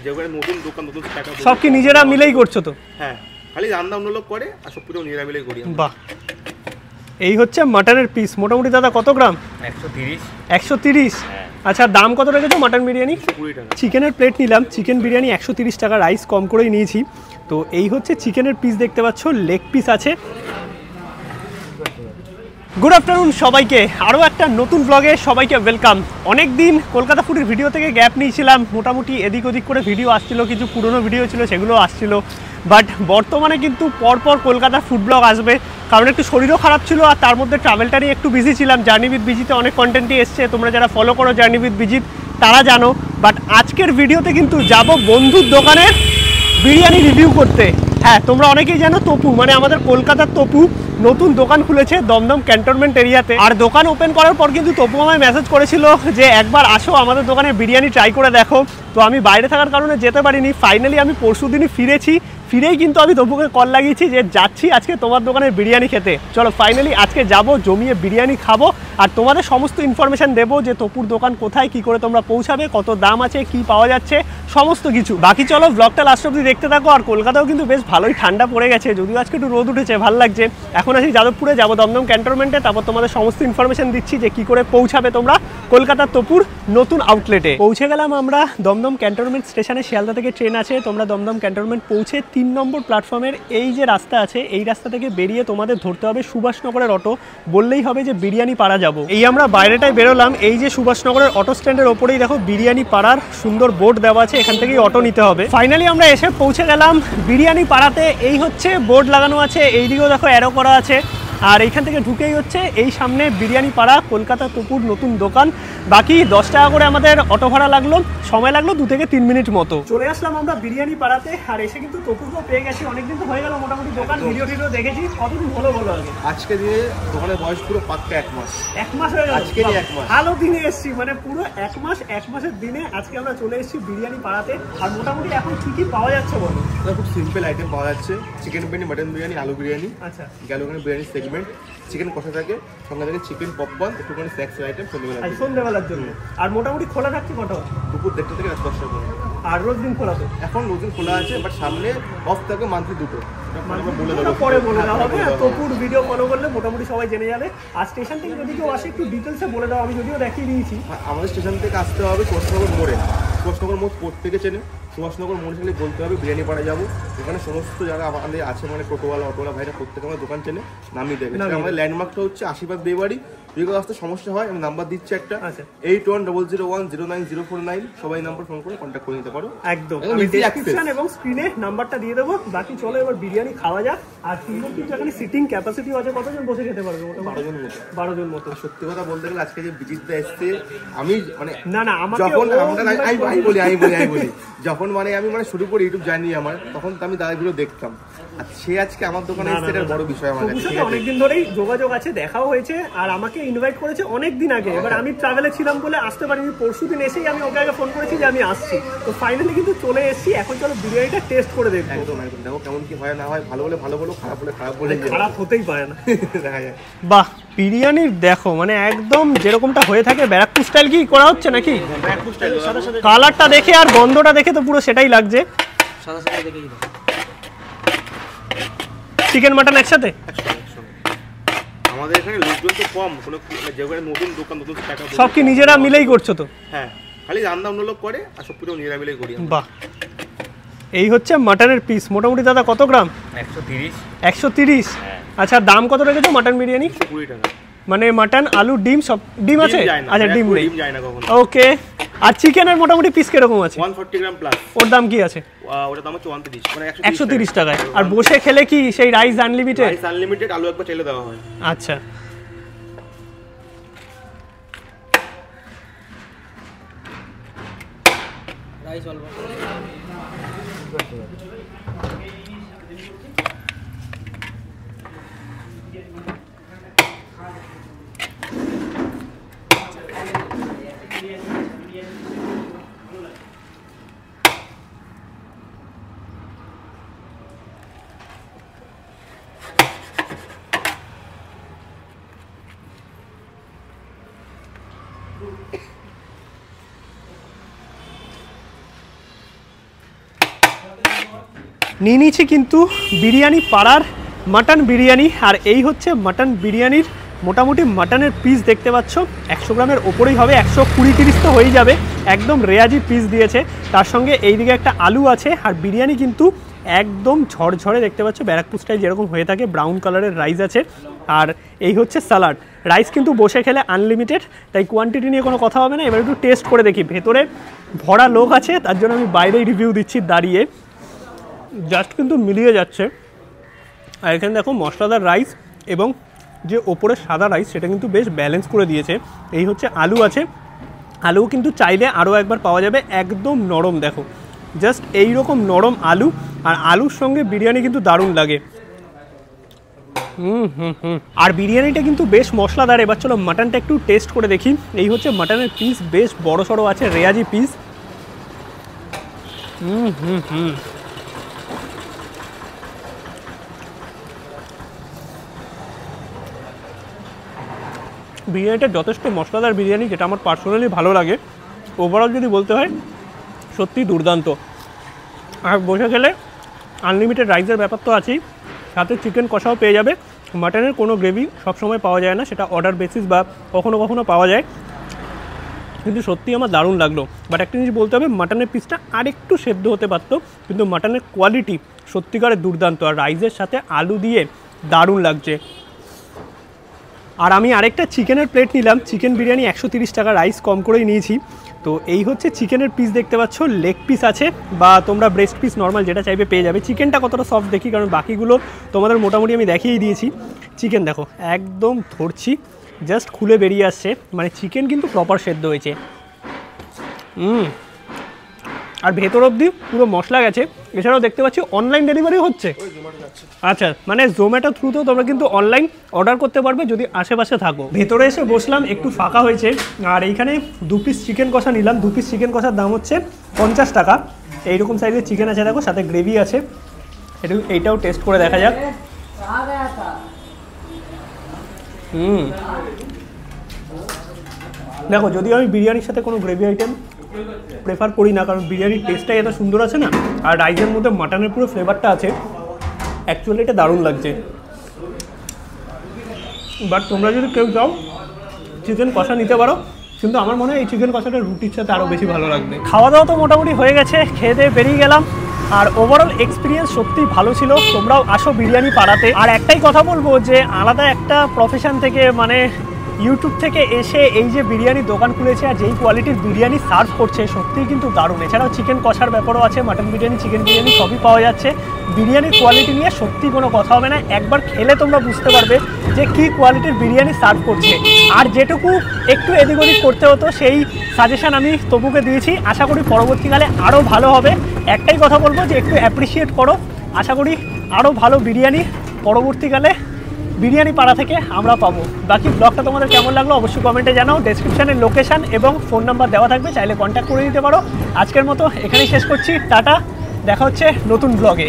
যেগুলো নতুন দোকান নতুন স্টার্টআপ সব কি নিজেরা মিলেই করছো তো? হ্যাঁ, খালি রান্না অন্য লোক করে আর সব পুরো নিজেরা মিলেই করি। বাহ, এই হচ্ছে মাটনের পিস। মোটামুটি দাদা কত গ্রাম? 130। 130? আচ্ছা, দাম কত রেখেছো মাটন বিরিয়ানি? 20 টাকা। চিকেনের প্লেট নিলাম, চিকেন বিরিয়ানি 130 টাকা, রাইস কম করেই নিয়েছি। তো এই হচ্ছে চিকেনের পিস, দেখতে পাচ্ছ লেগ পিস আছে। গুড আফটারনুন সবাইকে, আরও একটা নতুন ব্লগে সবাইকে ওয়েলকাম। অনেক দিন কলকাতা ফুডের ভিডিও থেকে গ্যাপ নিয়েছিলাম, মোটামুটি এদিক ওদিক করে ভিডিও আসছিল, কিছু পুরনো ভিডিও ছিল সেগুলো আসছিল, বাট বর্তমানে কিন্তু পরপর কলকাতা ফুড ব্লগ আসবে, কারণ একটু শরীরও খারাপ ছিল আর তার মধ্যে ট্রাভেলটা নিয়ে একটু বিজি ছিলাম। জার্নি উইথ বিজিতে অনেক কন্টেন্টই এসছে, তোমরা যারা ফলো করো জার্নি উইথ বিজিত তারা জানো। বাট আজকের ভিডিওতে কিন্তু যাব বন্ধুর দোকানে বিরিয়ানি রিভিউ করতে। হ্যাঁ, তোমরা অনেকেই জানো তপু, মানে আমাদের কলকাতার তপু নতুন দোকান খুলেছে দমদম ক্যান্টনমেন্ট এরিয়াতে। আর দোকান ওপেন করার পর কিন্তু তপু আমায় মেসেজ করেছিল যে একবার আসো আমাদের দোকানে বিরিয়ানি ট্রাই করে দেখো। তো আমি বাইরে থাকার কারণে যেতে পারিনি। ফাইনালি আমি পরশুদিনই ফিরেই কিন্তু আমি তপুকে কল লাগিয়েছি যে যাচ্ছি আজকে তোমার দোকানের বিরিয়ানি খেতে। চলো ফাইনালি আজকে যাব, জমিয়ে বিরিয়ানি খাবো আর তোমাদের সমস্ত ইনফরমেশন দেবো যে তপুর দোকান কোথায়, কি করে তোমরা পৌঁছাবে, কত দাম আছে, কি পাওয়া যাচ্ছে, সমস্ত কিছু। বাকি চলো ব্লগটা লাস্ট অবধি দেখতে থাকো। আর কলকাতাও কিন্তু বেশ ভালোই ঠান্ডা পড়ে গেছে, যদিও আজকে একটু রোদ উঠেছে, ভালো লাগছে। এখন আছি যাদবপুরে, যাবো দমদম ক্যান্টনমেন্টে, তারপর তোমাদের সমস্ত ইনফরমেশন দিচ্ছি যে কি করে পৌঁছাবে তোমরা কলকাতার তপুর নতুন আউটলেটে। পৌঁছে গেলাম আমরা দমদম ক্যান্টনমেন্ট স্টেশনে, শিয়ালদা থেকে ট্রেন আছে। তোমরা দমদম ক্যান্টনমেন্ট পৌঁছে 3 নম্বর প্ল্যাটফর্মের এই যে রাস্তা আছে, এই রাস্তা থেকে বেরিয়ে তোমাদের ধরতে হবে সুভাষনগরের অটো, বললেই হবে যে বিরিয়ানি পাড়া যাবো। এই আমরা বাইরেটায় বেরোলাম, এই যে সুভাষনগরের অটো স্ট্যান্ডের ওপরেই দেখো বিরিয়ানি পাড়ার সুন্দর বোর্ড দেওয়া আছে, এখান থেকেই অটো নিতে হবে। ফাইনালি আমরা এসে পৌঁছে গেলাম বিরিয়ানি পাড়াতে। এই হচ্ছে বোর্ড লাগানো আছে, এইদিকেও দেখো অ্যারো করা আছে। আর এইখান থেকে ঢুকেই হচ্ছে এই সামনে বিরিয়ানি পাড়া, কলকাতা তপুর নতুন দোকান। বাকি 10 টাকা করে আমাদের অটো ভাড়া লাগলো, সময় লাগলো 2 থেকে 3 মিনিট মতো। চলে আসলাম আমরা বিরিয়ানি পাড়াতে, আর এসে কিন্তু তপুকেও পেয়ে গেছি। অনেকদিন তো হয়ে গেল মোটামুটি দোকান, ভিডিও দেখেছি। কতদিন হলো বলো আগে? আজকে দিয়ে দোকানের বয়স পুরো পাক্কা 1 মাস। 1 মাস হয়ে গেল? আজকে 1 মাস। ভালো দিনে এসেছি, মানে পুরো 1 মাস, 1 মাসের দিনে আজকে আমরা চলে এসেছি বিরিয়ানি পাড়াতে। আর মোটামুটি এখন কি কি পাওয়া যাচ্ছে বলো? খুব সিম্পল আইটেম পাওয়া যাচ্ছে, চিকেন বিরিয়ানি, মাটন বিরিয়ানি, আলু বিরিয়ানি। আচ্ছা, গেল ওখানে বিরিয়ানি সেগমেন্ট, চিকেন কষা থাকে, সঙ্গে থাকে চিকেন পপকর্ন, একটুখানি স্ন্যাক্স আইটেম সন্ধ্যেবেলার জন্য। আর মোটামুটি খোলা থাকছে কটা? দুপুর 1:30 থেকে রাত 10টা পর্যন্ত। আর রোজ দিন খোলা তো? এখন রোজ দিন খোলা আছে, বাট সামনে অফ থাকে মান্থলি 2টো। পরে বলে দেওয়া হবে, তপুর ভিডিও ফলো করলে মোটামুটি সবাই জেনে যাবে। আর স্টেশন থেকে যদি কেউ আসে একটু ডিটেলসে বলে দাও, আমি যদিও দেখিয়ে দিয়েছি। আমাদের স্টেশন থেকে আসতে হবে সুভাষনগর মোড়ে। সুভাষনগর মোড় প্রত্যেকে চেনে, সুভাষনগর মোড়ে গেলে বলতে হবে বিরিয়ানি পাড়া যাবো। এখানে সমস্ত যারা আমাদের আছে, মানে টোটোওয়ালা অটোওয়ালা ভাইরা প্রত্যেকে আমার দোকান চেনে, নামিয়ে দেবে। আমাদের ল্যান্ডমার্কটা হচ্ছে আশীর্বাদ বিয়েবাড়ি। যদি কোনো আসতে সমস্যা হয় আমি নাম্বার দিচ্ছি একটা, 8100109049। সবাই নাম্বার ফোন করে কন্ট্যাক্ট করে নিতে পারো। একদম ডেসক্রিপশন এবং স্ক্রিনে নাম্বারটা দিয়ে দেবো। বাকি চলো এবার বিরিয়ানি খাওয়া যাক। আর সুন্দর কিন্তু এখানে সিটিং ক্যাপাসিটি আছে, কতজন বসে খেতে পারবে? 12 জন মতো। সত্যি কথা বলতে গেলে আজকে যে বিজিতটা এসছে, আমি মানে না যখন আমি বলি যখন মানে আমি মানে শুরু করি ইউটিউব জার্নি আমার, তখন তো আমি দাদা ভিডিও দেখতাম। আর সে আজকে আমার দোকানে এসছে, এটা বড় বিষয় আমার কাছে। অনেকদিন ধরেই যোগাযোগ আছে, দেখাও হয়েছে, আর আমাকে ইনভাইট করেছে অনেকদিন আগে। এবার আমি ট্রাভেলে ছিলাম বলে আসতে পারিনি। পরশুদিন এসেই আমি ওকে আগে ফোন করেছি যে আমি আসছি। তো ফাইনালি কিন্তু চলে এসেছি। এখন চলো বিরিয়ানিটা টেস্ট করে দেখবো। একদম দেখো কেমন কি হয় না হয়। ভালো হলে ভালো বলো, খারাপ হলে খারাপ বলে, খারাপ হতেই পারে না। দেখা যায়। বাহ, বিরিয়ানির দেখো মানে একদম যেরকমটা হয়ে থাকে ব্যারাকপুর স্টাইল কি করা হচ্ছে নাকি? কালারটা দেখে আর গন্ধটা দেখে তো পুরো সেটাই লাগছে। চিকেন মাটন একসাথে? আমাদের এখানে লোকজন তো কম, কোনো যেগুলো নতুন দোকান নতুন স্টার্টআপ, সব কি নিজেরা মিলেই করছো তো? হ্যাঁ, খালি রান্না অন্য লোক করে আর সব পুরো নিজেরা মিলেই করি। বাহ, এই হচ্ছে মাটনের পিস। মোটামুটি দাদা কত গ্রাম? 130। 130? আচ্ছা, দাম কত রেখেছো মাটন বিরিয়ানি? 20 টাকা। মানে মাটন, আলু, ডিম, সব ডিম আছে? আচ্ছা, ডিম নেই। ওকে। আর চিকেনের মোটামুটি পিস কিরকম আছে? 140 গ্রাম প্লাস। ওর দাম কি আছে? ওটার দাম হচ্ছে 130, মানে 130 টাকায়। আর বসে খেলে কি সেই রাইস আনলিমিটেড? রাইস আনলিমিটেড, আলু একবার চাইলে দেওয়া হয়। আচ্ছা, রাইস অল্প। নিয়ে নিয়েছি কিন্তু বিরিয়ানি পাড়ার মাটন বিরিয়ানি। আর এই হচ্ছে মাটন বিরিয়ানির মোটামুটি মাটনের পিস দেখতে পাচ্ছ 100 গ্রামের ওপরেই হবে, 120-130 তো হয়েই যাবে, একদম রেয়াজি পিস দিয়েছে। তার সঙ্গে এইদিকে একটা আলু আছে। আর বিরিয়ানি কিন্তু একদম ঝরঝরে দেখতে পাচ্ছ, ব্যারাকপুর স্টাইল যেরকম হয়ে থাকে, ব্রাউন কালারের রাইস আছে। আর এই হচ্ছে স্যালাড। রাইস কিন্তু বসে খেলে আনলিমিটেড, তাই কোয়ান্টিটি নিয়ে কোনো কথা হবে না। এবার একটু টেস্ট করে দেখি। ভেতরে ভরা লোক আছে, তার জন্য আমি বাইরেই রিভিউ দিচ্ছি দাঁড়িয়ে, জাস্ট কিন্তু মিলিয়ে যাচ্ছে। আর এখানে দেখো মশলাদার রাইস এবং যে ওপরে সাদা রাইস সেটা কিন্তু বেশ ব্যালেন্স করে দিয়েছে। এই হচ্ছে আলু আছে, আলুও কিন্তু চাইলে আরও একবার পাওয়া যাবে, একদম নরম। দেখো জাস্ট এই রকম নরম আলু, আর আলুর সঙ্গে বিরিয়ানি কিন্তু দারুণ লাগে। আর বিরিয়ানিটা কিন্তু বেশ মশলাদার। এবার চলো মাটনটা একটু টেস্ট করে দেখি। এই হচ্ছে মাটনের পিস, বেশ বড় সড়ো আছে, রেয়াজি পিস। বিরিয়ানিটা যথেষ্ট মশলাদার বিরিয়ানি, যেটা আমার পার্সোনালি ভালো লাগে। ওভারঅল যদি বলতে হয় সত্যি দুর্দান্ত। আর বসে খেলে আনলিমিটেড রাইসের ব্যাপার তো আছেই, সাথে চিকেন কষাও পেয়ে যাবে। মাটনের কোনো গ্রেভি সবসময় পাওয়া যায় না, সেটা অর্ডার বেসিস বা কখনো কখনো পাওয়া যায়। কিন্তু সত্যি আমার দারুণ লাগলো। বাট একটা জিনিস বলতে হবে, মাটনের পিসটা আরেকটু সেদ্ধ হতে পারতো, কিন্তু মাটনের কোয়ালিটি সত্যিকারের দুর্দান্ত। আর রাইসের সাথে আলু দিয়ে দারুণ লাগছে। আর আমি আরেকটা চিকেনের প্লেট নিলাম, চিকেন বিরিয়ানি 130 টাকা, রাইস কম করেই নিয়েছি। তো এই হচ্ছে চিকেনের পিস দেখতে পাচ্ছ, লেগ পিস আছে বা তোমরা ব্রেস্ট পিস নর্মাল যেটা চাইবে পেয়ে যাবে। চিকেনটা কতটা সফট দেখি, কারণ বাকিগুলো তোমাদের মোটামুটি আমি দেখিয়েই দিয়েছি। চিকেন দেখো একদম ধরছি, জাস্ট খুলে বেরিয়ে আসছে, মানে চিকেন কিন্তু প্রপার সেদ্ধ হয়েছে। আর ভেতর অবধি পুরো মশলা গেছে। এছাড়াও দেখতে পাচ্ছি অনলাইন ডেলিভারি হচ্ছে। আচ্ছা, মানে জোম্যাটো থ্রুতেও তোমরা কিন্তু অনলাইন অর্ডার করতে পারবে যদি আশেপাশে থাকো। ভেতরে এসে বসলাম, একটু ফাঁকা হয়েছে। আর এইখানে 2 পিস চিকেন কষা নিলাম। 2 পিস চিকেন কষার দাম হচ্ছে 50 টাকা। এইরকম সাইজের চিকেন আছে দেখো, সাথে গ্রেভি আছে। এইটাও টেস্ট করে দেখা যাক। দেখো, যদিও আমি বিরিয়ানির সাথে কোনো গ্রেভি আইটেম প্রেফার করি না, কারণ বিরিয়ানির টেস্টটাই এত সুন্দর আছে না, আর রাইসের মধ্যে মাটনের পুরো ফ্লেভারটা আছে, অ্যাকচুয়ালি এটা দারুণ লাগছে। বাট তোমরা যদি কেউ চাও চিকেন কষা নিতে পারো, কিন্তু আমার মনে হয় এই চিকেন কষাটা রুটির সাথে আরও বেশি ভালো লাগবে। খাওয়া দাওয়া তো মোটামুটি হয়ে গেছে, খেয়ে দিয়ে বেরিয়ে গেলাম। আর ওভারঅল এক্সপিরিয়েন্স সত্যিই ভালো ছিল। তোমরাও আসো বিরিয়ানি পাড়াতে। আর একটাই কথা বলবো যে আলাদা একটা প্রফেশন থেকে, মানে ইউটিউব থেকে এসে এই যে বিরিয়ানির দোকান খুলেছে আর যেই কোয়ালিটির বিরিয়ানি সার্ভ করছে, সত্যিই কিন্তু দারুণ। এছাড়াও চিকেন কষার ব্যাপারও আছে, মাটন বিরিয়ানি, চিকেন বিরিয়ানি সবই পাওয়া যাচ্ছে। বিরিয়ানির কোয়ালিটি নিয়ে সত্যি কোনো কথা হবে না, একবার খেলে তোমরা বুঝতে পারবে যে কী কোয়ালিটির বিরিয়ানি সার্ভ করছে। আর যেটুকু একটু এদিক ওদিক করতে হতো সেই সাজেশান আমি তবুকে দিয়েছি। আশা করি পরবর্তীকালে আরও ভালো হবে। একটাই কথা বলবো যে একটু অ্যাপ্রিসিয়েট করো। আশা করি আরও ভালো বিরিয়ানি পরবর্তীকালে বিরিয়ানি পাড়া থেকে আমরা পাবো। বাকি ব্লগটা তোমাদের কেমন লাগলো অবশ্যই কমেন্টে জানাও। ডেসক্রিপশানে লোকেশান এবং ফোন নাম্বার দেওয়া থাকবে, চাইলে কন্ট্যাক্ট করে দিতে পারো। আজকের মতো এখানেই শেষ করছি, টাটা, দেখা হচ্ছে নতুন ব্লগে।